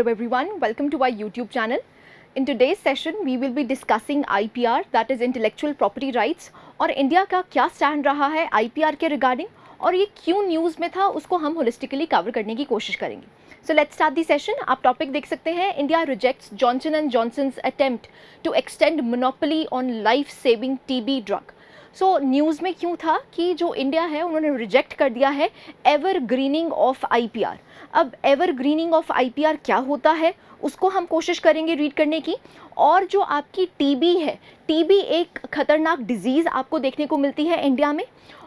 Hello everyone, welcome to our YouTube channel. In today's session, we will be discussing IPR, that is Intellectual Property Rights, और India का क्या stand रहा है IPR के regarding और ये क्यों न्यूज़ में था उसको हम होलिस्टिकली कवर करने की कोशिश करेंगे. So let's start the session. आप टॉपिक देख सकते हैं, India rejects Johnson and Johnson's attempt to extend monopoly on life saving TB drug. So news में क्यों था कि जो इंडिया है उन्होंने रिजेक्ट कर दिया है एवर ग्रीनिंग ऑफ IPR. अब एवर ग्रीनिंग ऑफ IPR क्या होता है उसको हम कोशिश करेंगे रीड करने की. और जो आपकी TB है, TB एक खतरनाक डिजीज़ आपको देखने को मिलती है इंडिया में.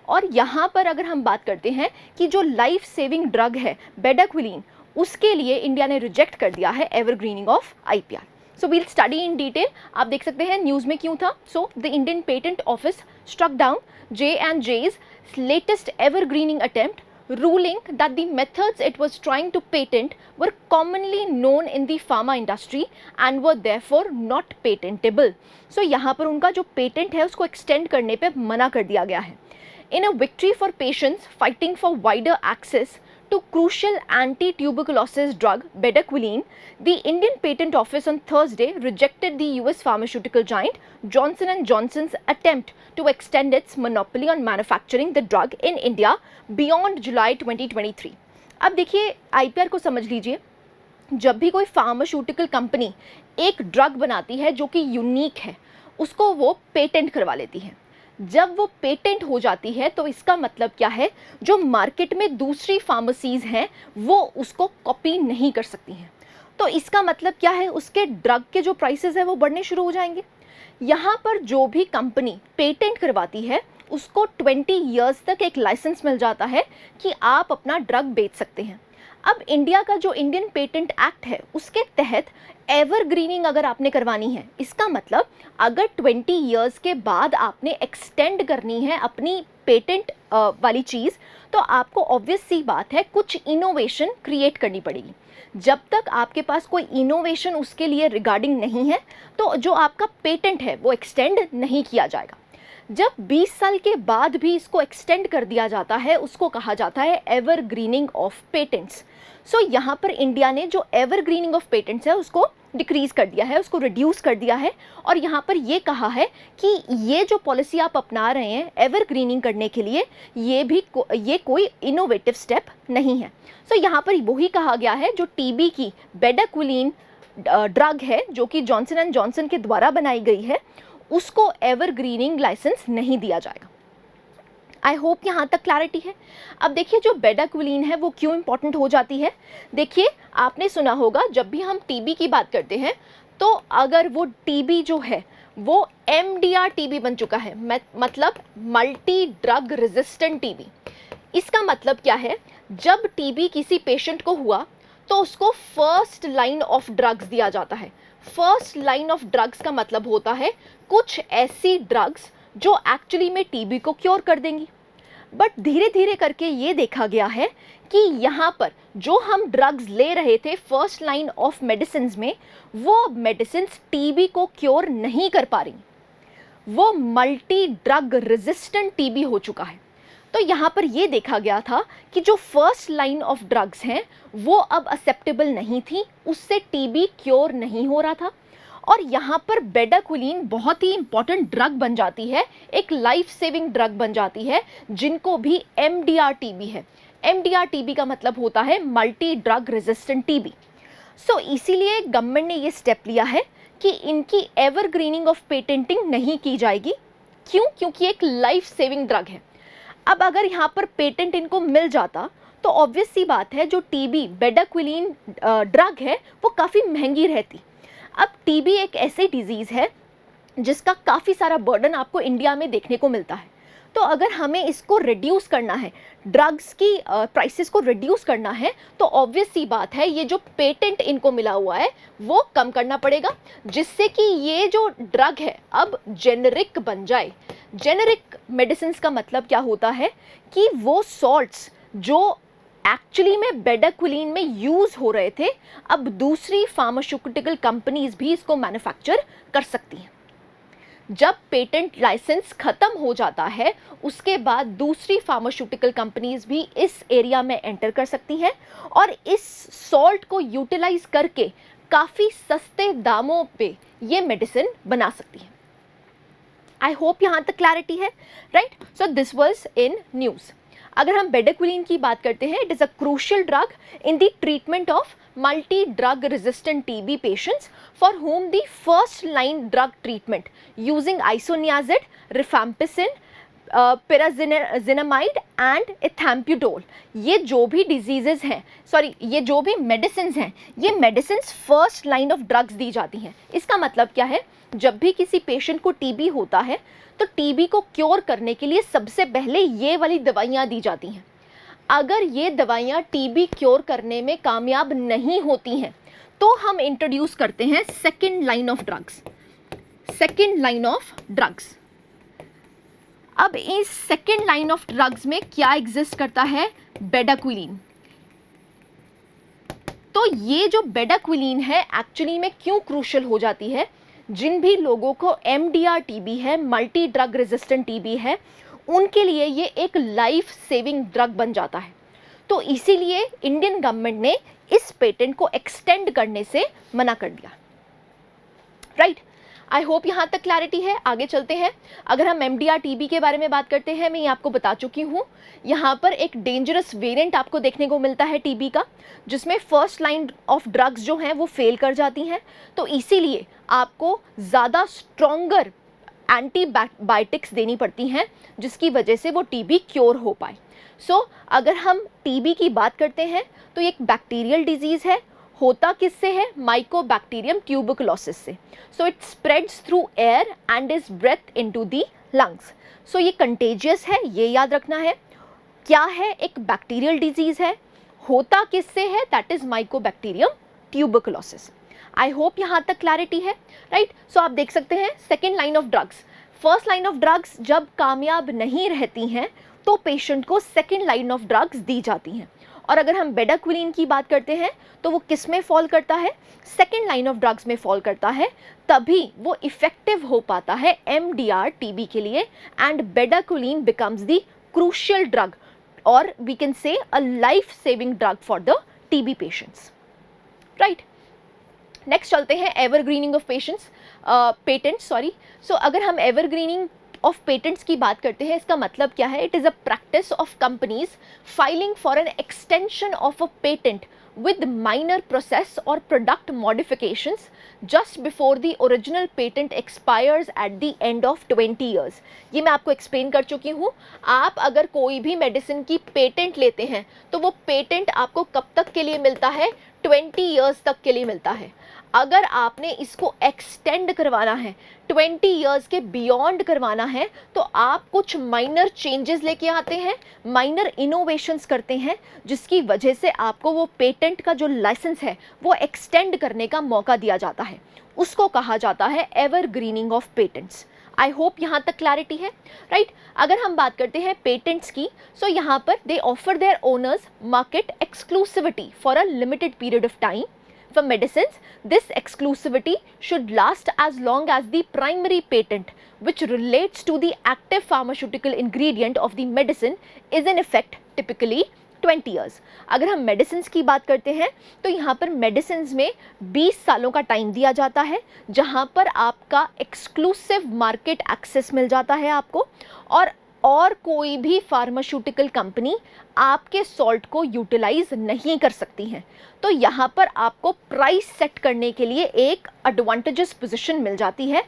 और यहाँ पर अगर हम बात करते हैं कि जो लाइफ सेविंग ड्रग है बेडाक्विलीन, उसके लिए इंडिया ने रिजेक्ट कर दिया है ever greening of IPR. So we'll study in detail. आप देख सकते हैं न्यूज़ में क्यों था. So the Indian patent office struck down J&J's latest ever greening attempt, ruling that the methods it was trying to patent were commonly known in the pharma industry and were therefore not patentable. So यहाँ पर उनका जो patent है उसको extend करने पे मना कर दिया गया है. In a victory for patients fighting for wider access to crucial anti-tuberculosis drug bedaquiline, the Indian Patent Office on Thursday rejected the US pharmaceutical giant Johnson & Johnson's attempt to extend its monopoly on manufacturing the drug in India beyond July 2023. अब देखिए IPR को समझ लीजिए. जब भी कोई pharmaceutical company एक drug बनाती है जो कि यूनिक है, उसको वो पेटेंट करवा लेती है. जब वो पेटेंट हो जाती है तो इसका मतलब क्या है, जो मार्केट में दूसरी फार्मेसीज़ हैं वो उसको कॉपी नहीं कर सकती हैं. तो इसका मतलब क्या है, उसके ड्रग के जो प्राइसेस है वो बढ़ने शुरू हो जाएंगे. यहाँ पर जो भी कंपनी पेटेंट करवाती है उसको 20 इयर्स तक एक लाइसेंस मिल जाता है कि आप अपना ड्रग बेच सकते हैं. अब इंडिया का जो इंडियन पेटेंट एक्ट है उसके तहत एवरग्रीनिंग अगर आपने करवानी है, इसका मतलब अगर 20 इयर्स के बाद आपने एक्सटेंड करनी है अपनी पेटेंट वाली चीज़, तो आपको ऑब्वियस सी बात है कुछ इनोवेशन क्रिएट करनी पड़ेगी. जब तक आपके पास कोई इनोवेशन उसके लिए रिगार्डिंग नहीं है तो जो आपका पेटेंट है वो एक्सटेंड नहीं किया जाएगा. जब 20 साल के बाद भी इसको एक्सटेंड कर दिया जाता है उसको कहा जाता है एवरग्रीनिंग ऑफ पेटेंट्स. सो यहाँ पर इंडिया ने जो एवरग्रीनिंग ऑफ पेटेंट्स है उसको डिक्रीज़ कर दिया है, उसको रिड्यूस कर दिया है. और यहाँ पर ये कहा है कि ये जो पॉलिसी आप अपना रहे हैं एवरग्रीनिंग करने के लिए, ये कोई इनोवेटिव स्टेप नहीं है. सो यहाँ पर वही कहा गया है जो TB की बेडाक्विलीन ड्रग है जो कि जॉनसन एंड जॉनसन के द्वारा बनाई गई है, उसको एवरग्रीनिंग लाइसेंस नहीं दिया जाएगा. आई होप यहाँ तक क्लैरिटी है. अब देखिए जो बेडाक्विलीन है वो क्यों इंपॉर्टेंट हो जाती है. देखिए आपने सुना होगा जब भी हम TB की बात करते हैं तो अगर वो TB जो है वो MDR TB बन चुका है, मतलब मल्टी ड्रग रेजिस्टेंट TB. इसका मतलब क्या है, जब TB किसी पेशेंट को हुआ तो उसको फर्स्ट लाइन ऑफ ड्रग्स दिया जाता है. फर्स्ट लाइन ऑफ ड्रग्स का मतलब होता है कुछ ऐसी ड्रग्स जो एक्चुअली में TB को क्योर कर देंगी. बट धीरे धीरे करके ये देखा गया है कि यहाँ पर जो हम ड्रग्स ले रहे थे फर्स्ट लाइन ऑफ मेडिसिन में, वो मेडिसिन TB को क्योर नहीं कर पा रही, वो मल्टी ड्रग रेजिस्टेंट TB हो चुका है. तो यहाँ पर ये देखा गया था कि जो फर्स्ट लाइन ऑफ ड्रग्स हैं वो अब एक्सेप्टेबल नहीं थी, उससे TB क्योर नहीं हो रहा था. और यहाँ पर बेडाक्विलीन बहुत ही इंपॉर्टेंट ड्रग बन जाती है, एक लाइफ सेविंग ड्रग बन जाती है जिनको भी MDR TB है. MDR TB का मतलब होता है मल्टी ड्रग रेजिस्टेंट TB. सो इसीलिए गवर्नमेंट ने ये स्टेप लिया है कि इनकी एवरग्रीनिंग ऑफ पेटेंटिंग नहीं की जाएगी. क्यों? क्योंकि एक लाइफ सेविंग ड्रग है. अब अगर यहाँ पर पेटेंट इनको मिल जाता तो ऑब्वियस सी बात है जो TB बेडाक्विलीन ड्रग है वो काफ़ी महंगी रहती. अब TB एक ऐसी डिजीज़ है जिसका काफ़ी सारा बर्डन आपको इंडिया में देखने को मिलता है. तो अगर हमें इसको रिड्यूस करना है, ड्रग्स की प्राइसेस को रिड्यूस करना है, तो ऑब्वियस सी बात है ये जो पेटेंट इनको मिला हुआ है वो कम करना पड़ेगा, जिससे कि ये जो ड्रग है अब जेनरिक बन जाए. जेनरिक मेडिसिन का मतलब क्या होता है कि वो सॉल्ट्स जो एक्चुअली में बेडाक्विलीन में यूज़ हो रहे थे अब दूसरी फार्मास्यूटिकल कंपनीज भी इसको मैन्युफैक्चर कर सकती हैं. जब पेटेंट लाइसेंस खत्म हो जाता है उसके बाद दूसरी फार्मास्यूटिकल कंपनीज भी इस एरिया में एंटर कर सकती हैं और इस सॉल्ट को यूटिलाइज करके काफ़ी सस्ते दामों पे ये मेडिसिन बना सकती हैं। आई होप यहाँ तक क्लैरिटी है, right. So this was in news. अगर हम बेडाक्विलीन की बात करते हैं, it is a crucial drug in the treatment of multi drug resistant TB patients for whom the first line drug treatment using isoniazid, rifampicin, pyrazinamide and ethambutol, ये जो भी diseases हैं, ये जो भी मेडिसिन हैं, ये medicine first line of drugs दी जाती हैं। इसका मतलब क्या है, जब भी किसी पेशेंट को टीबी होता है तो टीबी को क्योर करने के लिए सबसे पहले ये वाली दवाइयाँ दी जाती हैं। अगर ये दवाइयाँ टीबी क्योर करने में कामयाब नहीं होती हैं तो हम इंट्रोड्यूस करते हैं second line of drugs. Second line of drugs, अब इस सेकेंड लाइन ऑफ ड्रग्स में क्या एग्जिस्ट करता है, बेडाक्विलीन। तो ये जो बेडाक्विलीन है एक्चुअली में क्यों क्रूशियल हो जाती है, जिन भी लोगों को एमडीआर टीबी है, मल्टी ड्रग रेजिस्टेंट टीबी है, उनके लिए ये एक लाइफ सेविंग ड्रग बन जाता है। तो इसीलिए इंडियन गवर्नमेंट ने इस पेटेंट को एक्सटेंड करने से मना कर दिया, राइट। आई होप यहाँ तक क्लैरिटी है। आगे चलते हैं। अगर हम एमडीआर टीबी के बारे में बात करते हैं, मैं ये आपको बता चुकी हूँ, यहाँ पर एक डेंजरस वेरिएंट आपको देखने को मिलता है टीबी का, जिसमें फर्स्ट लाइन ऑफ ड्रग्स जो हैं वो फेल कर जाती हैं। तो इसीलिए आपको ज़्यादा स्ट्रॉन्गर एंटीबायोटिक्स देनी पड़ती हैं, जिसकी वजह से वो टीबी क्योर हो पाए। सो अगर हम टीबी की बात करते हैं तो ये एक बैक्टीरियल डिजीज़ है। होता किससे है, माइकोबैक्टीरियम ट्यूबरकुलोसिस से। So it spreads through air and is breath into the lungs. So ये कंटेजियस है, ये याद रखना है। क्या है, एक बैक्टीरियल डिजीज़ है। होता किससे है, that is Mycobacterium tuberculosis. I hope यहाँ तक क्लैरिटी है, राइट। सो आप देख सकते हैं second line of drugs, first line of drugs जब कामयाब नहीं रहती हैं तो पेशेंट को सेकेंड लाइन ऑफ ड्रग्स दी जाती हैं। और अगर हम बेडाक्विलीन की बात करते हैं तो वो किस में फॉल करता है, सेकेंड लाइन ऑफ ड्रग्स में फॉल करता है, तभी वो इफेक्टिव हो पाता है एमडीआर टीबी के लिए। And bedaquiline becomes the crucial drug और we can say a life saving drug for the TB patients, right. Next चलते हैं एवरग्रीनिंग ऑफ पेटेंट्स। सो अगर हम एवरग्रीनिंग ऑफ पेटेंट्स की बात करते हैं, इसका मतलब क्या है, it is a practice of companies filing for an extension of a patent with minor process or product modifications just before the original patent expires at the end of 20 years। ये मैं आपको एक्सप्लेन कर चुकी हूँ। आप अगर कोई भी मेडिसिन की पेटेंट लेते हैं तो वो पेटेंट आपको कब तक के लिए मिलता है, 20 ईयर्स तक के लिए मिलता है। अगर आपने इसको एक्सटेंड करवाना है, 20 ईयर्स के बियॉन्ड करवाना है, तो आप कुछ माइनर चेंजेस लेके आते हैं, माइनर इनोवेशंस करते हैं, जिसकी वजह से आपको वो पेटेंट का जो लाइसेंस है वो एक्सटेंड करने का मौका दिया जाता है। उसको कहा जाता है evergreening of patents. I hope यहाँ तक क्लैरिटी है, राइट। अगर हम बात करते हैं पेटेंट्स की, सो यहाँ पर दे offer there owners market exclusivity for a limited period of time. For medicines, this exclusivity should last as long as the primary patent, which relates to the active pharmaceutical ingredient of the medicine, is in effect, typically 20 years। अगर हम medicines की बात करते हैं तो यहाँ पर medicines में 20 सालों का टाइम दिया जाता है, जहाँ पर आपका एक्सक्लूसिव मार्केट एक्सेस मिल जाता है आपको, और कोई भी फार्मास्यूटिकल कंपनी आपके सॉल्ट को यूटिलाइज नहीं कर सकती हैं। तो यहाँ पर आपको प्राइस सेट करने के लिए एक एडवांटेजस पोजीशन मिल जाती है।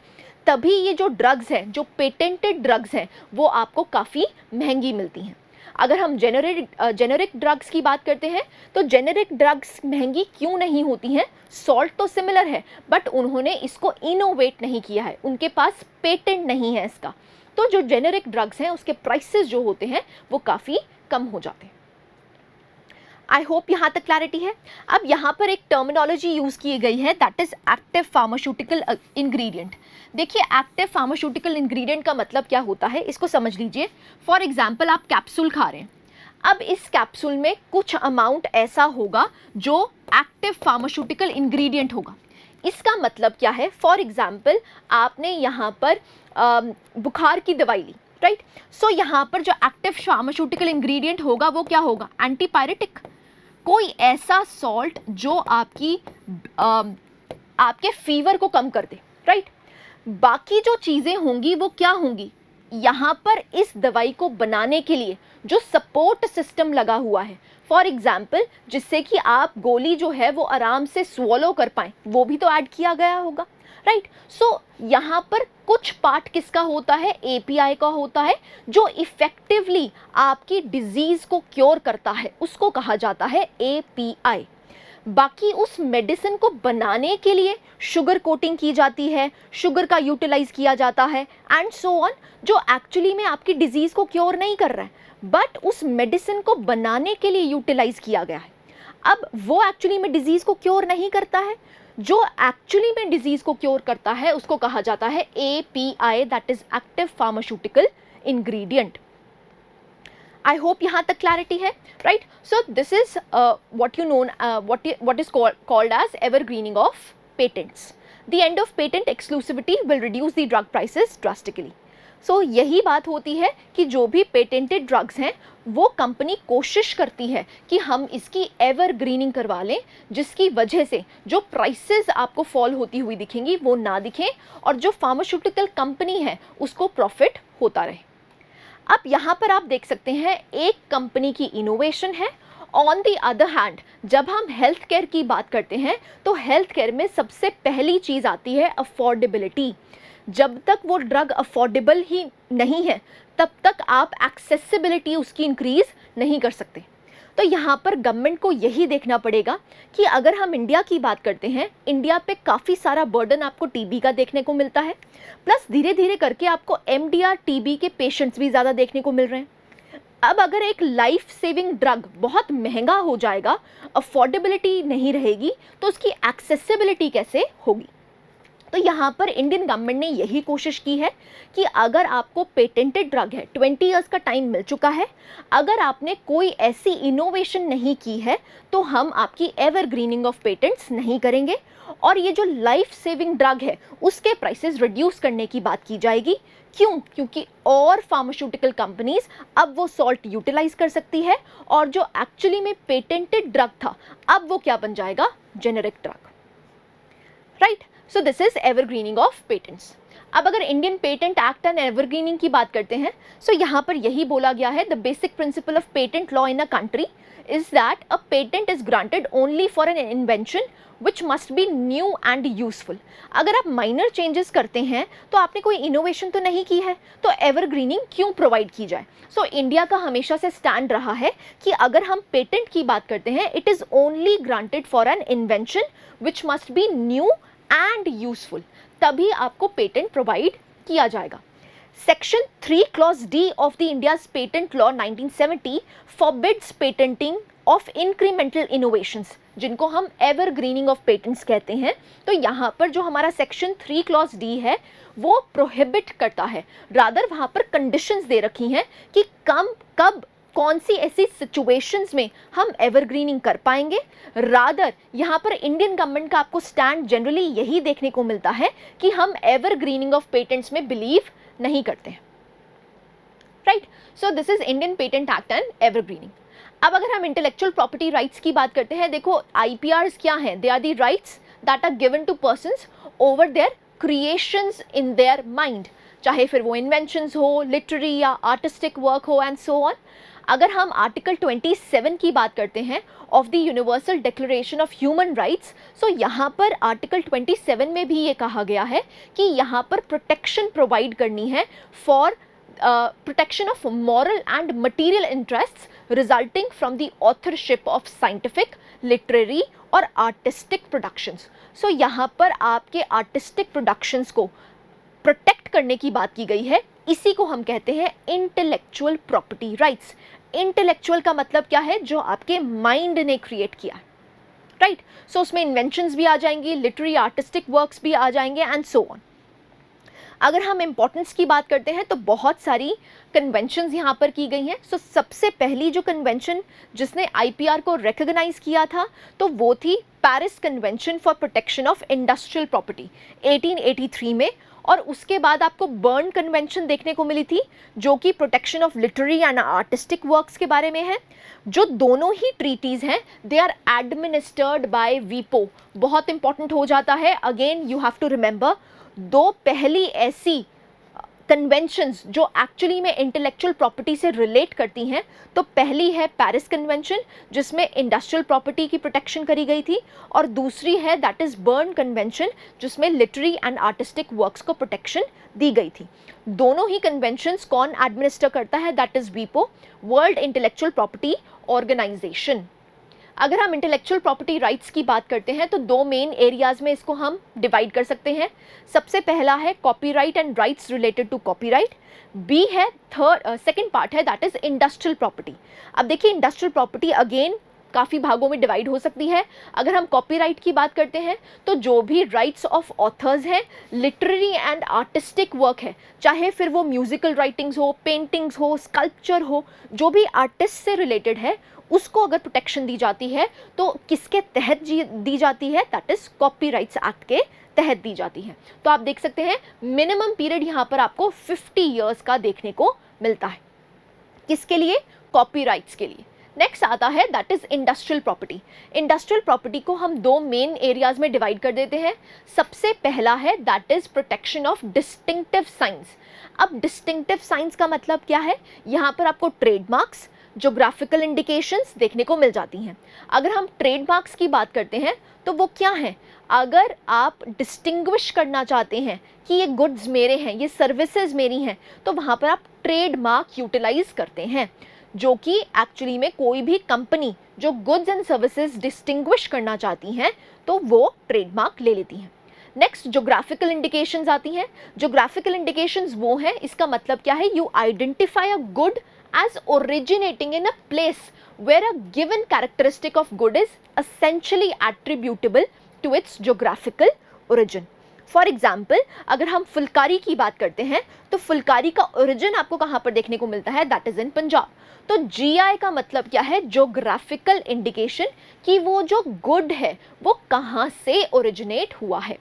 तभी ये जो ड्रग्स हैं, जो पेटेंटेड ड्रग्स हैं, वो आपको काफ़ी महंगी मिलती हैं। अगर हम जेनेरिक ड्रग्स की बात करते हैं तो जेनेरिक ड्रग्स महंगी क्यों नहीं होती हैं, सॉल्ट तो सिमिलर है बट उन्होंने इसको इनोवेट नहीं किया है, उनके पास पेटेंट नहीं है इसका। तो जो जेनेरिक ड्रग्स हैं उसके प्राइसेस जो होते हैं वो काफ़ी कम हो जाते हैं। आई होप यहाँ तक क्लैरिटी है। अब यहाँ पर एक टर्मिनोलॉजी यूज़ की गई है, that is active pharmaceutical ingredient. देखिए एक्टिव फार्मास्यूटिकल इंग्रेडिएंट का मतलब क्या होता है, इसको समझ लीजिए। फॉर एग्जांपल आप कैप्सूल खा रहे हैं, अब इस कैप्सूल में कुछ अमाउंट ऐसा होगा जो एक्टिव फार्मास्यूटिकल इंग्रेडिएंट होगा। इसका मतलब क्या है, फॉर एग्जाम्पल आपने यहाँ पर बुखार की दवाई ली, राइट। सो यहाँ पर जो एक्टिव फार्मास्यूटिकल इंग्रेडिएंट होगा वो क्या होगा, एंटीपायरेटिक, कोई ऐसा सॉल्ट जो आपके फीवर को कम कर दे, राइट। बाकी जो चीज़ें होंगी वो क्या होंगी, यहाँ पर इस दवाई को बनाने के लिए जो सपोर्ट सिस्टम लगा हुआ है, फॉर एग्जाम्पल जिससे कि आप गोली जो है वो आराम से स्वॉलो कर पाएँ, वो भी तो ऐड किया गया होगा, राइट। सो यहाँ पर कुछ पार्ट किसका होता है, एपीआई का होता है, जो इफेक्टिवली आपकी डिजीज़ को क्योर करता है, उसको कहा जाता है एपीआई। बाकी उस मेडिसिन को बनाने के लिए शुगर कोटिंग की जाती है, शुगर का यूटिलाइज किया जाता है एंड सो ऑन, जो एक्चुअली में आपकी डिजीज़ को क्योर नहीं कर रहा है, बट उस मेडिसिन को बनाने के लिए यूटिलाइज किया गया है। अब वो एक्चुअली में डिजीज़ को क्योर नहीं करता है, जो एक्चुअली में डिजीज़ को क्योर करता है उसको कहा जाता है API, that is active pharmaceutical ingredient. I hope यहाँ तक क्लैरिटी है, right. So this is what you known what is called as evergreening of patents. The end of patent exclusivity will reduce the drug prices drastically. सो यही बात होती है कि जो भी पेटेंटेड ड्रग्स हैं वो कंपनी कोशिश करती है कि हम इसकी एवरग्रीनिंग करवा लें, जिसकी वजह से जो प्राइसेस आपको फॉल होती हुई दिखेंगी वो ना दिखें और जो फार्मास्यूटिकल कंपनी है उसको प्रॉफिट होता रहे। अब यहाँ पर आप देख सकते हैं एक कंपनी की इनोवेशन है। ऑन दी अदर हैंड जब हम हेल्थ केयर की बात करते हैं तो हेल्थ केयर में सबसे पहली चीज़ आती है अफोर्डेबिलिटी। जब तक वो ड्रग अफोर्डेबल ही नहीं है तब तक आप एक्सेसिबिलिटी उसकी इंक्रीज़ नहीं कर सकते। तो यहाँ पर गवर्नमेंट को यही देखना पड़ेगा कि अगर हम इंडिया की बात करते हैं, इंडिया पे काफ़ी सारा बर्डन आपको टीबी का देखने को मिलता है, प्लस धीरे धीरे करके आपको एमडीआर टीबी के पेशेंट्स भी ज़्यादा देखने को मिल रहे हैं। अब अगर एक लाइफ सेविंग ड्रग बहुत महंगा हो जाएगा, अफोर्डेबिलिटी नहीं रहेगी, तो उसकी एक्सेसिबिलिटी कैसे होगी। तो यहाँ पर इंडियन गवर्नमेंट ने यही कोशिश की है कि अगर आपको पेटेंटेड ड्रग है, 20 इयर्स का टाइम मिल चुका है, अगर आपने कोई ऐसी इनोवेशन नहीं की है तो हम आपकी एवरग्रीनिंग ऑफ पेटेंट्स नहीं करेंगे और ये जो लाइफ सेविंग ड्रग है उसके प्राइसेस रिड्यूस करने की बात की जाएगी। क्यों? क्योंकि और फार्मास्यूटिकल कंपनीज अब वो सॉल्ट यूटिलाइज कर सकती है और जो एक्चुअली में पेटेंटेड ड्रग था अब वो क्या बन जाएगा, generic drug, right. So this is evergreening of patents. अब अगर Indian patent act and evergreening की बात करते हैं, सो यहाँ पर यही बोला गया है, the basic principle of patent law in a country is that a patent is granted only for an invention which must be new and useful. अगर आप माइनर चेंजेस करते हैं तो आपने कोई इनोवेशन तो नहीं की है, तो एवरग्रीनिंग क्यों प्रोवाइड की जाए। सो इंडिया का हमेशा से स्टैंड रहा है कि अगर हम पेटेंट की बात करते हैं, it is only granted for an invention which must be new and useful, तभी आपको पेटेंट प्रोवाइड किया जाएगा। Section 3 clause D of the India's patent law 1970 forbids patenting of incremental innovations, जिनको हम एवरग्रीनिंग ऑफ पेटेंट्स कहते हैं। तो यहाँ पर जो हमारा सेक्शन 3 क्लॉज डी है वो प्रोहिबिट करता है, रादर वहाँ पर कंडीशंस दे रखी हैं कि कब कौन सी ऐसी सिचुएशंस में हम एवरग्रीनिंग कर पाएंगे। रादर यहाँ पर इंडियन गवर्नमेंट का आपको स्टैंड जनरली यही देखने को मिलता है कि हम एवरग्रीनिंग ऑफ पेटेंट्स में बिलीव नहीं करते हैं, right. So this is Indian patent act and evergreening. अब अगर हम इंटेलेक्चुअल प्रॉपर्टी राइट्स की बात करते हैं, देखो आईपीआर्स क्या हैं, they are the rights that are given to persons over their creations in their mind, चाहे फिर वो इन्वेंशंस हो, लिटरेरी या आर्टिस्टिक वर्क हो एंड सो ऑन। अगर हम आर्टिकल 27 की बात करते हैं of the Universal Declaration of Human Rights, so यहाँ पर आर्टिकल 27 में भी ये कहा गया है कि यहाँ पर प्रोटेक्शन प्रोवाइड करनी है for protection of moral and material interests resulting from the authorship of scientific, literary और artistic productions. So यहाँ पर आपके artistic productions को प्रोटेक्ट करने की बात की गई है, इसी को हम कहते हैं इंटेलेक्चुअल प्रॉपर्टी राइट्स। इंटेलेक्चुअल का मतलब क्या है, जो आपके माइंड ने क्रिएट किया, राइट। सो उसमें इन्वेंशंस भी आ जाएंगी, लिटरेरी आर्टिस्टिक वर्क्स भी आ जाएंगे एंड सो ऑन। अगर हम इम्पोर्टेंस की बात करते हैं तो बहुत सारी कन्वेंशंस यहाँ पर की गई हैं। सो सबसे पहली जो कन्वेंशन जिसने आईपीआर को रिकॉग्नाइज किया था तो वो थी Paris convention for protection of industrial property 1883 में। और उसके बाद आपको बर्न कन्वेंशन देखने को मिली थी, जो कि protection of literary and artistic works के बारे में है। जो दोनों ही ट्रीटीज हैं दे आर एडमिनिस्टर्ड बाय वीपो। बहुत इंपॉर्टेंट हो जाता है, again you have to remember, दो पहली ऐसी कन्वेंशंस जो एक्चुअली में इंटेलेक्चुअल प्रॉपर्टी से रिलेट करती हैं, तो पहली है पेरिस कन्वेंशन जिसमें इंडस्ट्रियल प्रॉपर्टी की प्रोटेक्शन करी गई थी, और दूसरी है दैट इज़ बर्न कन्वेंशन जिसमें लिटरेरी एंड आर्टिस्टिक वर्क्स को प्रोटेक्शन दी गई थी। दोनों ही कन्वेंशंस कौन एडमिनिस्टर करता है? दैट इज़ वीपो, वर्ल्ड इंटेलेक्चुअल प्रॉपर्टी ऑर्गेनाइजेशन। अगर हम इंटेलेक्चुअल प्रॉपर्टी राइट्स की बात करते हैं तो दो मेन एरियाज में इसको हम डिवाइड कर सकते हैं। सबसे पहला है copyright and rights related to copyright, B है सेकंड पार्ट है दैट इज इंडस्ट्रियल प्रॉपर्टी। अब देखिए इंडस्ट्रियल प्रॉपर्टी अगेन काफ़ी भागों में डिवाइड हो सकती है। अगर हम कॉपीराइट की बात करते हैं तो जो भी राइट्स ऑफ ऑथर्स हैं, लिटरेरी एंड आर्टिस्टिक वर्क है, चाहे फिर वो म्यूजिकल राइटिंग्स हो, पेंटिंग्स हो, स्कल्पचर हो, जो भी आर्टिस्ट से रिलेटेड है उसको अगर प्रोटेक्शन दी जाती है तो किसके तहत दी जाती है? दैट इज कॉपीराइट्स एक्ट के तहत दी जाती है। तो आप देख सकते हैं मिनिमम पीरियड यहाँ पर आपको 50 ईयर्स का देखने को मिलता है। किसके लिए? कॉपीराइट्स के लिए। नेक्स्ट आता है that is industrial property. Industrial property को हम दो मेन एरियाज में डिवाइड कर देते हैं। सबसे पहला है that is protection of distinctive science. अब डिस्टिंक्टिव साइंस का मतलब क्या है? यहाँ पर आपको ट्रेडमार्क्स, ज्योग्राफिकल इंडिकेशंस देखने को मिल जाती हैं। अगर हम ट्रेडमार्क्स की बात करते हैं तो वो क्या हैं? अगर आप डिस्टिंग्विश करना चाहते हैं कि ये गुड्स मेरे हैं, ये सर्विसेज मेरी हैं, तो वहाँ पर आप ट्रेडमार्क यूटिलाइज करते हैं, जो कि एक्चुअली में कोई भी कंपनी जो गुड्स एंड सर्विसेज डिस्टिंग्विश करना चाहती हैं तो वो ट्रेडमार्क ले लेती हैं। नेक्स्ट ज्योग्राफिकल इंडिकेशंस आती हैं। ज्योग्राफिकल इंडिकेशंस वो हैं, इसका मतलब क्या है? You identify a good as originating in a place where a given characteristic of good is essentially attributable to its geographical origin. For example, अगर हम फुलकारी की बात करते हैं तो फुलकारी का ओरिजिन आपको कहाँ पर देखने को मिलता है? That is in Punjab. तो GI का मतलब क्या है? ज्योग्राफिकल इंडिकेशन, कि वो जो गुड है वो कहाँ से ओरिजिनेट हुआ है,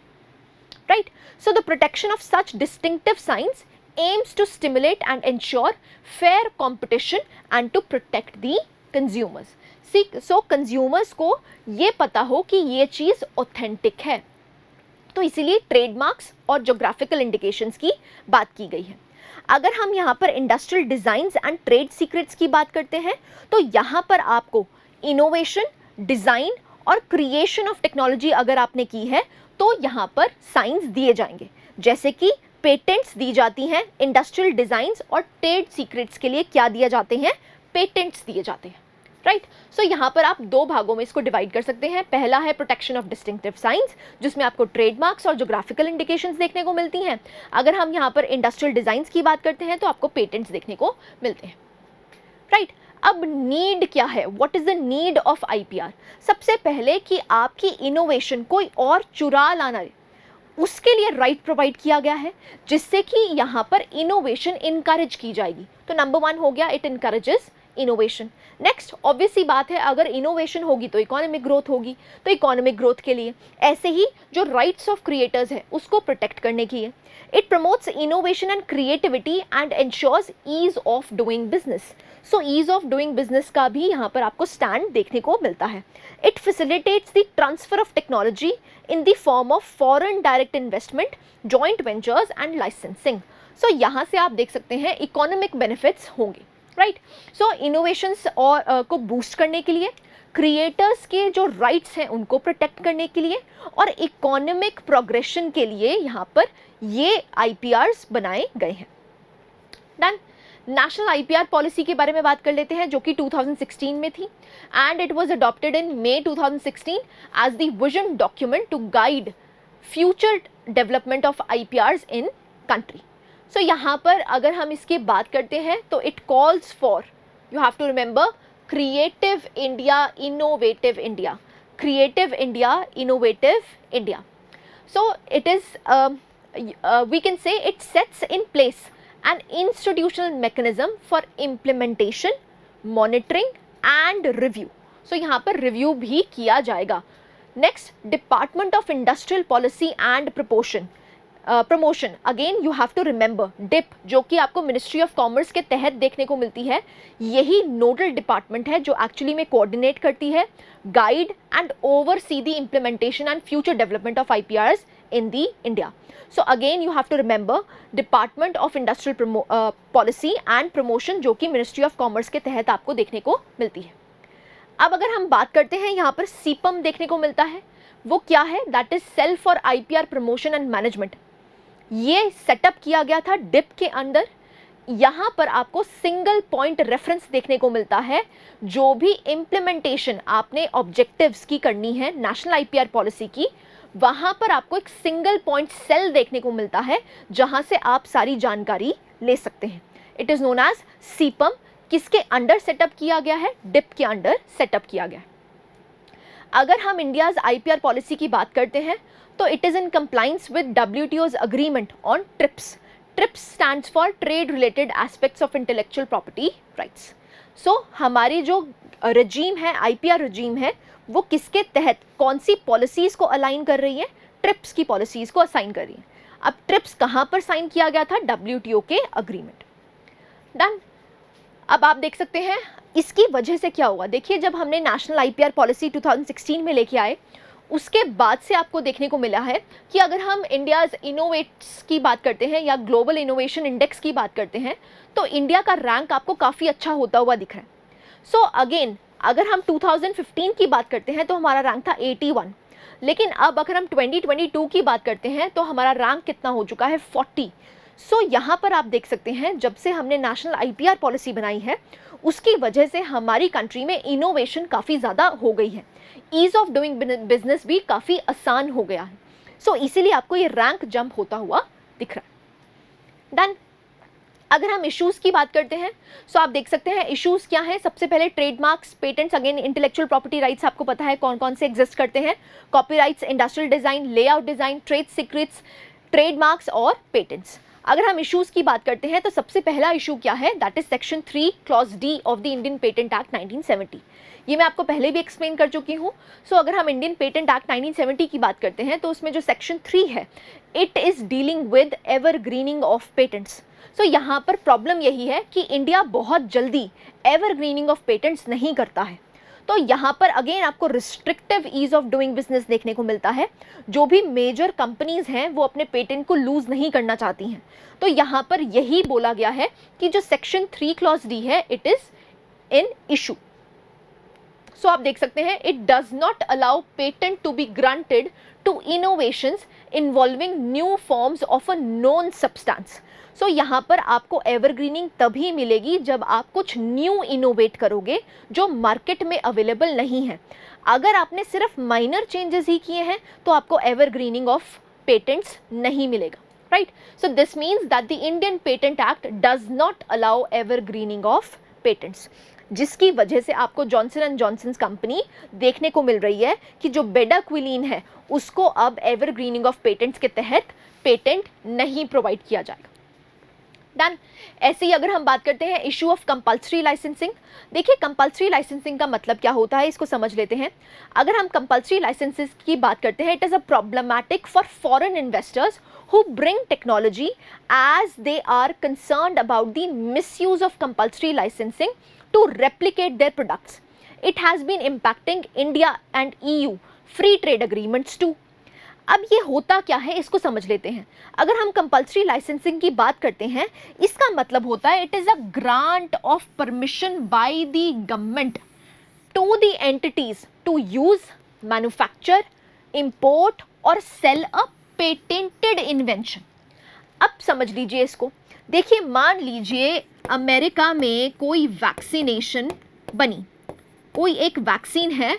right? So the protection of such distinctive science aims to stimulate and ensure fair competition and to protect the consumers. See, so consumers को ये पता हो कि ये चीज़ ऑथेंटिक है, तो इसीलिए ट्रेडमार्क्स और ज्योग्राफिकल इंडिकेशंस की बात की गई है। अगर हम यहाँ पर industrial designs and trade secrets की बात करते हैं तो यहाँ पर आपको इनोवेशन, डिज़ाइन और क्रिएशन ऑफ टेक्नोलॉजी अगर आपने की है तो यहाँ पर साइंस दिए जाएंगे, जैसे कि पेटेंट्स दी जाती हैं। इंडस्ट्रियल डिजाइंस और ट्रेड सीक्रेट्स के लिए क्या दिए जाते हैं? पेटेंट्स दिए जाते हैं, राइट? सो यहाँ पर आप दो भागों में इसको डिवाइड कर सकते हैं। पहला है प्रोटेक्शन ऑफ डिस्टिंक्टिव साइंस, जिसमें आपको ट्रेडमार्क्स और ज्योग्राफिकल इंडिकेशंस देखने को मिलती हैं। अगर हम यहाँ पर इंडस्ट्रियल डिजाइंस की बात करते हैं तो आपको पेटेंट्स देखने को मिलते हैं, राइट? अब नीड क्या है? What is the need of IPR? सबसे पहले कि आपकी इनोवेशन कोई और चुरा लाना है, उसके लिए राइट प्रोवाइड किया गया है, जिससे कि यहाँ पर इनोवेशन इनकरेज की जाएगी। तो नंबर 1 हो गया, it encourages innovation. Next obvious सी बात है, अगर इनोवेशन होगी तो इकोनॉमिक ग्रोथ होगी, तो इकोनॉमिक ग्रोथ के लिए ऐसे ही जो राइट्स ऑफ क्रिएटर्स है उसको प्रोटेक्ट करने की है। It promotes innovation and creativity and ensures ease of doing business. So ease of doing business का भी यहाँ पर आपको स्टैंड देखने को मिलता है। It facilitates the transfer of technology in the form of foreign direct investment, joint ventures and licensing. So यहाँ से आप देख सकते हैं इकोनॉमिक बेनिफिट्स होंगे, राइट? सो इनोवेशंस और को बूस्ट करने के लिए, क्रिएटर्स के जो राइट्स हैं उनको प्रोटेक्ट करने के लिए और इकोनॉमिक प्रोग्रेशन के लिए यहाँ पर ये IPRs बनाए गए हैं। डन। नेशनल IPR पॉलिसी के बारे में बात कर लेते हैं, जो कि 2016 में थी, and it was adopted in May 2016 as the vision document to guide future development of IPRs in country. So यहाँ पर अगर हम इसकी बात करते हैं तो it calls for, you have to remember, creative India, innovative India, creative India, innovative India. So it is, we can say it sets in place an institutional mechanism for implementation, monitoring and review. So यहाँ पर review भी किया जाएगा. Next, Department of Industrial Policy and Proportion. Promotion, again you have to remember DIPP जो कि आपको ministry of commerce के तहत देखने को मिलती है, यही नोडल डिपार्टमेंट है जो एक्चुअली में कोऑर्डिनेट करती है, guide and oversee the implementation and future development of IPRs in the India. So again you have to remember department of industrial policy and promotion जो कि मिनिस्ट्री ऑफ कॉमर्स के तहत आपको देखने को मिलती है. अब अगर हम बात करते हैं यहाँ पर सीपम देखने को मिलता है, वो क्या है? That is cell for IPR promotion and management. ये सेटअप किया गया था डिप के अंदर. यहाँ पर आपको सिंगल पॉइंट रेफरेंस देखने को मिलता है. जो भी इम्प्लीमेंटेशन आपने ऑब्जेक्टिव्स की करनी है नेशनल IPR पॉलिसी की, वहाँ पर आपको एक सिंगल पॉइंट सेल देखने को मिलता है जहाँ से आप सारी जानकारी ले सकते हैं. It is known as CIPAM. किसके अंडर सेटअप किया गया है? डिप के अंडर सेटअप किया गया है. अगर हम इंडियाज IPR पॉलिसी की बात करते हैं तो it is in compliance with WTO's agreement on TRIPS. TRIPS stands for trade related aspects of intellectual property rights. So हमारी जो रजीम है, IPR रजीम है, वो किसके तहत कौन सी पॉलिसीज़ को अलाइन कर रही है? ट्रिप्स की पॉलिसीज़ को असाइन कर रही है. अब ट्रिप्स कहाँ पर साइन किया गया था? WTO के अग्रीमेंट. डन. अब आप देख सकते हैं इसकी वजह से क्या हुआ. देखिए, जब हमने नेशनल IPR पॉलिसी 2016 में लेके आए, उसके बाद से आपको देखने को मिला है कि अगर हम इंडियाज़ इनोवेट्स की बात करते हैं या ग्लोबल इनोवेशन इंडेक्स की बात करते हैं तो इंडिया का रैंक आपको काफ़ी अच्छा होता हुआ दिख रहा है. सो अगेन अगर हम 2015 की बात करते हैं तो हमारा रैंक था 81, लेकिन अब अगर हम 2022 की बात करते हैं तो हमारा रैंक कितना हो चुका है? 40. सो यहाँ पर आप देख सकते हैं जब से हमने नेशनल IPR पॉलिसी बनाई है उसकी वजह से हमारी कंट्री में इनोवेशन काफ़ी ज़्यादा हो गई है. ईज़ ऑफ डूइंग बिजनेस भी काफ़ी आसान हो गया है. सो इसीलिए आपको ये रैंक जंप होता हुआ दिख रहा है. डन. अगर हम इश्यूज़ की बात करते हैं सो आप देख सकते हैं इश्यूज़ क्या हैं. सबसे पहले trademarks, patents, again intellectual property rights आपको पता है कौन कौन से एग्जिस्ट करते हैं. Copyrights, industrial design, layout design, trade secrets, trademarks और पेटेंट्स. अगर हम इश्यूज़ की बात करते हैं तो सबसे पहला इशू क्या है? That is section 3 clause D of the Indian patent act 1970. ये मैं आपको पहले भी एक्सप्लेन कर चुकी हूँ. सो अगर हम इंडियन पेटेंट एक्ट 1970 की बात करते हैं तो उसमें जो सेक्शन 3 है, it is dealing with evergreening of patents. So यहाँ पर प्रॉब्लम यही है कि इंडिया बहुत जल्दी एवरग्रीनिंग ऑफ पेटेंट्स नहीं करता है. तो यहाँ पर अगेन आपको restrictive ease of doing business देखने को मिलता है. जो भी मेजर कंपनीज हैं वो अपने पेटेंट को लूज नहीं करना चाहती हैं. तो यहाँ पर यही बोला गया है कि जो सेक्शन 3 क्लॉज D है, it is in issue. So आप देख सकते हैं it does not allow patent to be granted to innovations involving new forms of a known substance. So यहाँ पर आपको एवरग्रीनिंग तभी मिलेगी जब आप कुछ न्यू इनोवेट करोगे जो मार्केट में अवेलेबल नहीं है. अगर आपने सिर्फ माइनर चेंजेस ही किए हैं तो आपको एवरग्रीनिंग ऑफ पेटेंट्स नहीं मिलेगा. Right. So this means that the Indian patent act does not allow evergreening of patents, जिसकी वजह से आपको जॉनसन एंड जॉनसन कंपनी देखने को मिल रही है कि जो बेडाक्विलीन है उसको अब एवरग्रीनिंग ऑफ पेटेंट्स के तहत पेटेंट नहीं प्रोवाइड किया जाएगा. डन. ऐसे ही अगर हम बात करते हैं इशू ऑफ कंपल्सरी लाइसेंसिंग. देखिए, कंपल्सरी लाइसेंसिंग का मतलब क्या होता है इसको समझ लेते हैं. अगर हम कंपल्सरी लाइसेंसेस की बात करते हैं, it is a problematic for foreign investors who bring technology as they are concerned about the misuse of compulsory licensing to replicate their products. It has been impacting India and EU free trade agreements too. अब ये होता क्या है इसको समझ लेते हैं. अगर हम कंपल्सरी लाइसेंसिंग की बात करते हैं, इसका मतलब होता है it is a grant of permission by the government to the entities to use, manufacture, import और सेल अ पेटेंटेड इन्वेंशन. अब समझ लीजिए इसको. देखिए, मान लीजिए अमेरिका में कोई वैक्सीनेशन बनी, कोई एक वैक्सीन है,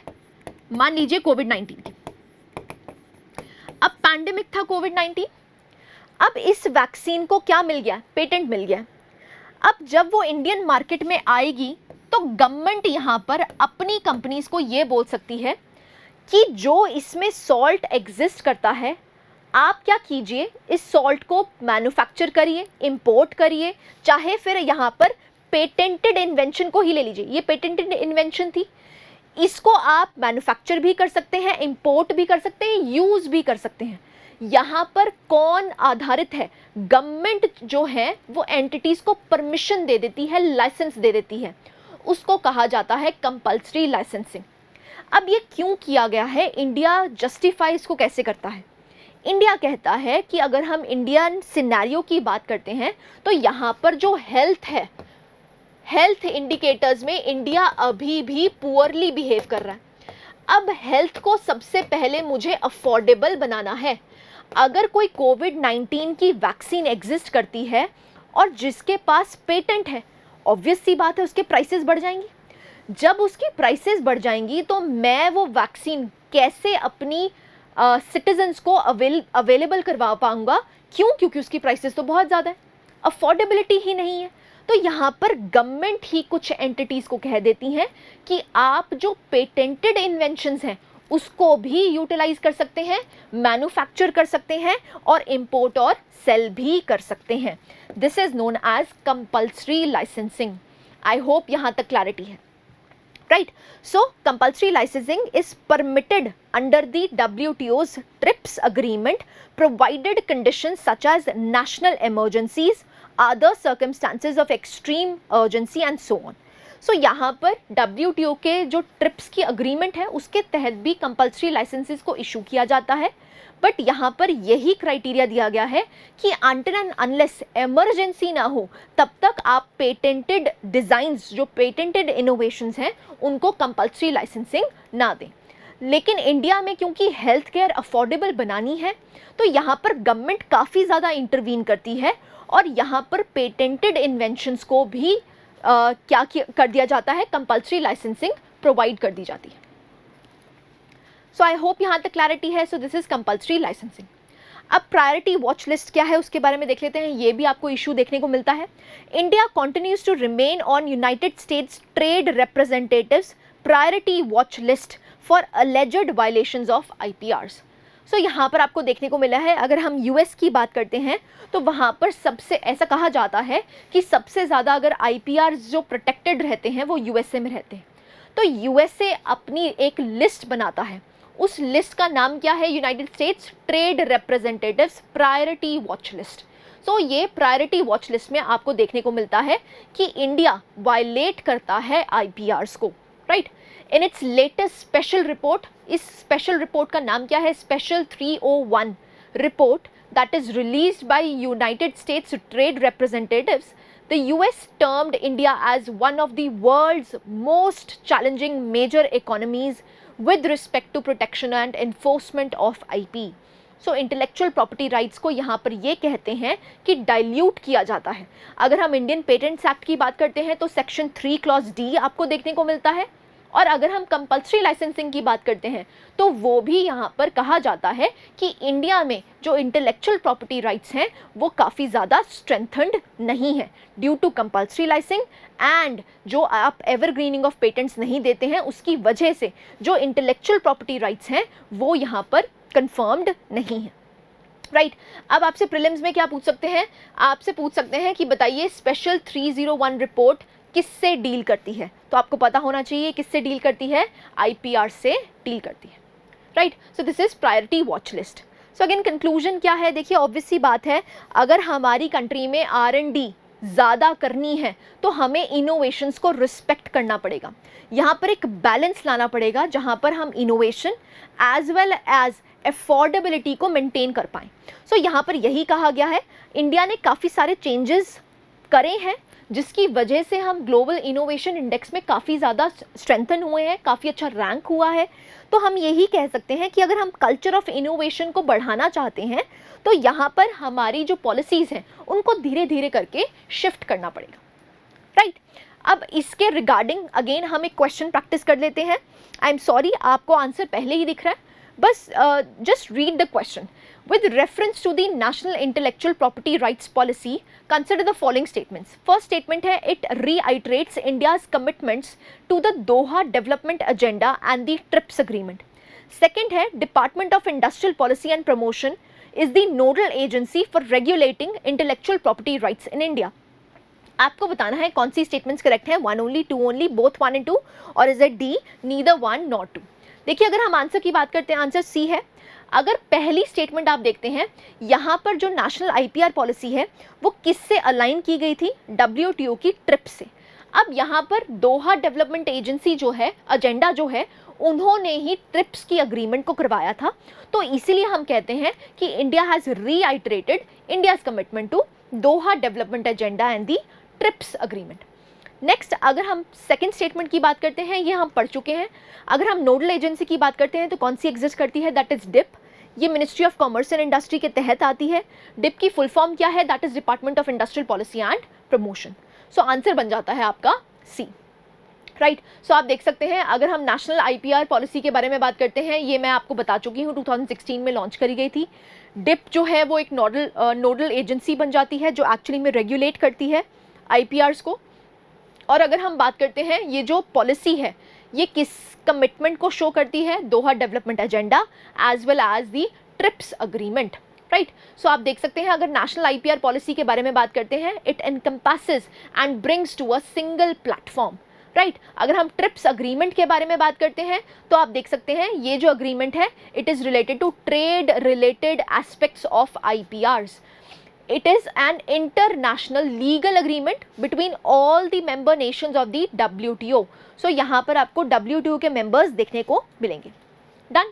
मान लीजिए कोविड-19 की. अब पैंडेमिक था कोविड-19. अब इस वैक्सीन को क्या मिल गया? पेटेंट मिल गया. अब जब वो इंडियन मार्केट में आएगी तो गवर्नमेंट यहाँ पर अपनी कंपनीज को ये बोल सकती है कि जो इसमें सॉल्ट एग्जिस्ट करता है, आप क्या कीजिए, इस सॉल्ट को मैन्युफैक्चर करिए, इंपोर्ट करिए, चाहे फिर यहाँ पर पेटेंटेड इन्वेंशन को ही ले लीजिए. ये पेटेंटेड इन्वेंशन थी, इसको आप मैन्युफैक्चर भी कर सकते हैं, इंपोर्ट भी कर सकते हैं, यूज़ भी कर सकते हैं. यहाँ पर कौन आधारित है? गवर्नमेंट जो है वो एंटिटीज को परमिशन दे देती है, लाइसेंस दे देती है, उसको कहा जाता है कंपल्सरी लाइसेंसिंग। अब ये क्यों किया गया है? इंडिया जस्टिफाई इसको कैसे करता है? इंडिया कहता है कि अगर हम इंडियन सिनेरियो की बात करते हैं तो यहाँ पर जो हेल्थ है, हेल्थ इंडिकेटर्स में इंडिया अभी भी पुअरली बिहेव कर रहा है। अब हेल्थ को सबसे पहले मुझे अफोर्डेबल बनाना है। अगर कोई कोविड-19 की वैक्सीन एग्जिस्ट करती है और जिसके पास पेटेंट है, ऑब्वियस सी बात है उसके प्राइसेस बढ़ जाएंगी। जब उसकी प्राइसेस बढ़ जाएंगी तो मैं वो वैक्सीन कैसे अपनी सिटीजन्स को अवेलेबल करवा पाऊंगा? क्यों? क्योंकि उसकी प्राइसेस तो बहुत ज़्यादा है, अफोर्डेबिलिटी ही नहीं है। तो यहाँ पर गवर्नमेंट ही कुछ एंटिटीज़ को कह देती हैं कि आप जो पेटेंटेड इन्वेंशंस हैं उसको भी यूटिलाइज कर सकते हैं, मैन्युफैक्चर कर सकते हैं और इंपोर्ट और सेल भी कर सकते हैं। This is known as compulsory licensing. I hope यहाँ तक क्लैरिटी है, right? So compulsory licensing is permitted under the WTO's TRIPS agreement provided conditions such as national emergencies, other circumstances of extreme urgency and so on. So यहाँ पर WTO के जो trips की agreement है उसके तहत भी कंपल्सरी लाइसेंसेस को इशू किया जाता है, बट यहाँ पर यही क्राइटेरिया दिया गया है कि अनटिल एंड अनलेस इमरजेंसी ना हो तब तक आप पेटेंटेड डिज़ाइंस, जो पेटेंटेड इनोवेशंस हैं, उनको कंपल्सरी लाइसेंसिंग ना दें। लेकिन इंडिया में क्योंकि हेल्थ केयर अफोर्डेबल बनानी है तो यहाँ पर गवर्नमेंट काफ़ी ज़्यादा इंटरवीन करती है और यहाँ पर पेटेंटेड इन्वेंशंस को भी कर दिया जाता है, कंपल्सरी लाइसेंसिंग प्रोवाइड कर दी जाती है। सो आई होप यहाँ तक क्लैरिटी है। So this is compulsory licensing. अब प्रायोरिटी वॉच लिस्ट क्या है उसके बारे में देख लेते हैं। ये भी आपको इशू देखने को मिलता है। India continues to remain on United States trade representatives priority watch list for alleged violations of IPRs। So यहाँ पर आपको देखने को मिला है, अगर हम US की बात करते हैं तो वहाँ पर सबसे ऐसा कहा जाता है कि सबसे ज़्यादा अगर IPRs जो प्रोटेक्टेड रहते हैं वो USA में रहते हैं। तो USA अपनी एक लिस्ट बनाता है, उस लिस्ट का नाम क्या है? United States trade representatives priority watch List. So ये प्रायोरिटी वॉच लिस्ट में आपको देखने को मिलता है कि इंडिया वायलेट करता है IPRs को, right? In its latest special report, इस स्पेशल रिपोर्ट का नाम क्या है? Special 301 report that is released by United States trade representatives. The US termed India as one of the world's most challenging major economies with respect to protection and enforcement of IP. So intellectual property rights को यहाँ पर ये कहते हैं कि dilute किया जाता है। अगर हम इंडियन पेटेंट्स एक्ट की बात करते हैं तो सेक्शन 3 क्लॉज D आपको देखने को मिलता है, और अगर हम कंपल्सरी लाइसेंसिंग की बात करते हैं तो वो भी यहाँ पर कहा जाता है कि इंडिया में जो इंटेलेक्चुअल प्रॉपर्टी राइट्स हैं वो काफ़ी ज़्यादा स्ट्रेंथन्ड नहीं है due to compulsory licensing, and जो आप एवरग्रीनिंग ऑफ पेटेंट्स नहीं देते हैं उसकी वजह से जो इंटेलेक्चुअल प्रॉपर्टी राइट्स हैं वो यहाँ पर कंफर्म्ड नहीं है, राइट? अब आपसे प्रीलिम्स में क्या पूछ सकते हैं? आपसे पूछ सकते हैं कि बताइए स्पेशल 301 रिपोर्ट किससे डील करती है? तो आपको पता होना चाहिए किससे डील करती है? IPR से डील करती है, right? So this is priority watch List. So again conclusion क्या है? देखिए ऑब्वियस सी बात है, अगर हमारी कंट्री में R&D ज़्यादा करनी है तो हमें इनोवेशंस को रिस्पेक्ट करना पड़ेगा। यहाँ पर एक बैलेंस लाना पड़ेगा जहाँ पर हम innovation as well as affordability को मेंटेन कर पाएँ। सो यहाँ पर यही कहा गया है, इंडिया ने काफ़ी सारे चेंजेस करे हैं जिसकी वजह से हम ग्लोबल इनोवेशन इंडेक्स में काफ़ी ज़्यादा स्ट्रेंथन हुए हैं, काफ़ी अच्छा रैंक हुआ है। तो हम यही कह सकते हैं कि अगर हम कल्चर ऑफ इनोवेशन को बढ़ाना चाहते हैं तो यहाँ पर हमारी जो पॉलिसीज़ हैं उनको धीरे धीरे करके शिफ्ट करना पड़ेगा, राइट? अब इसके रिगार्डिंग अगेन हम एक क्वेश्चन प्रैक्टिस कर लेते हैं। आई एम सॉरी, आपको आंसर पहले ही दिख रहा है, बस just read the question. With reference to the National Intellectual Property Rights Policy, consider the following statements. First statement है, it reiterates India's commitments to the Doha Development Agenda and the TRIPS Agreement. Second है, Department of Industrial Policy and Promotion is the nodal agency for regulating intellectual property rights in India. आपको बताना है कौन सी statements correct हैं, 1 only, 2 only, both 1 and 2, और is it D, neither 1 nor 2? देखिए अगर हम आंसर की बात करते हैं, आंसर C है। अगर पहली स्टेटमेंट आप देखते हैं, यहाँ पर जो नेशनल आईपीआर पॉलिसी है वो किससे अलाइन की गई थी? डब्ल्यूटीओ की ट्रिप्स से। अब यहाँ पर दोहा डेवलपमेंट एजेंसी जो है, एजेंडा जो है, उन्होंने ही ट्रिप्स की अग्रीमेंट को करवाया था। तो इसीलिए हम कहते हैं कि India has reiterated India's commitment to Doha development agenda and the TRIPS agreement. Next, अगर हम सेकेंड स्टेटमेंट की बात करते हैं, ये हम पढ़ चुके हैं। अगर हम नोडल एजेंसी की बात करते हैं तो कौन सी एग्जिस्ट करती है? That is DIPP. ये Ministry of Commerce and Industry के तहत आती है। डिप की फुल फॉर्म क्या है? That is department of industrial policy and promotion. So answer बन जाता है आपका सी, राइट। सो आप देख सकते हैं, अगर हम नेशनल आईपीआर पॉलिसी के बारे में बात करते हैं, ये मैं आपको बता चुकी हूँ 2016 में लॉन्च करी गई थी। डिप जो है वो एक नोडल एजेंसी बन जाती है जो एक्चुअली में रेगुलेट करती है आईपीआर्स को। और अगर हम बात करते हैं, ये जो पॉलिसी है ये किस कमिटमेंट को शो करती है? Doha development Agenda as well as the TRIPS agreement, right. So आप देख सकते हैं, अगर नेशनल आईपीआर पॉलिसी के बारे में बात करते हैं, it encompasses and brings to a single platform, right. अगर हम ट्रिप्स अग्रीमेंट के बारे में बात करते हैं तो आप देख सकते हैं, ये जो अग्रीमेंट है it is related to trade related aspects of IPRs. It is an international legal agreement between all the member nations of the WTO. So यहाँ पर आपको WTO के members देखने को मिलेंगे। Done?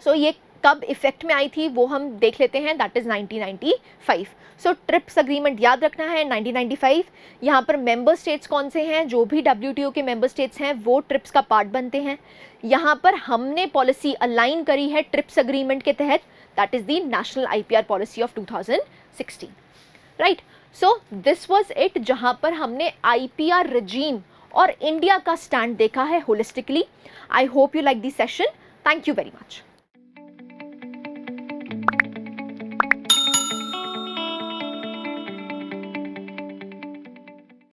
So ये कब इफेक्ट में आई थी वो हम देख लेते हैं, that is 1995। So trips agreement याद रखना है 1995। यहाँ पर मेंबर स्टेट्स कौन से हैं? जो भी WTO के मेंबर स्टेट्स हैं वो ट्रिप्स का पार्ट बनते हैं। यहाँ पर हमने पॉलिसी अलाइन करी है ट्रिप्स अग्रीमेंट के तहत, that is the national IPR policy of 2016, right. So this was it, जहाँ पर हमने आईपीआर रेजीम और इंडिया का स्टैंड देखा है holistically. I hope you like this session. Thank you very much.